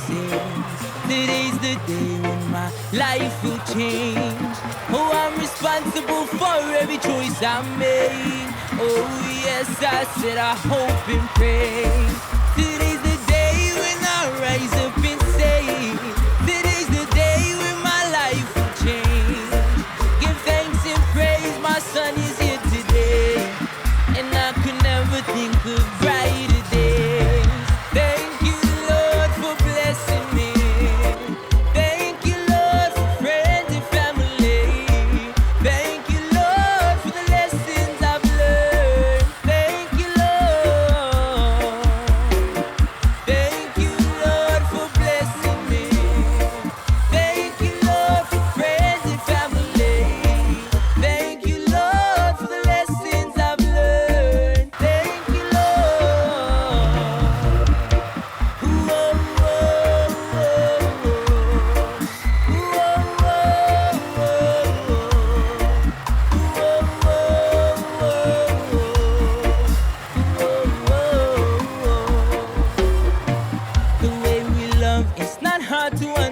blessings. Today's the day when my life will change. Oh, I'm responsible for every choice I made. Oh yes, I said I hope and pray. Today's the day when I rise up and say, today's the day when my life will change. Give thanks and praise, my son is here today, and I could never think of brighter days. Thank you, Lord, for blessing me. Thank you, Lord, for friends and family. Thank you, Lord, for the lessons I've learned. Thank you, Lord. Thank you, Lord, for blessing me. Thank you, Lord, for friends and family. Thank you, Lord, for the lessons I've learned. Thank you, Lord. Whoa, whoa, whoa, whoa. The way we love, it's not hard to understand.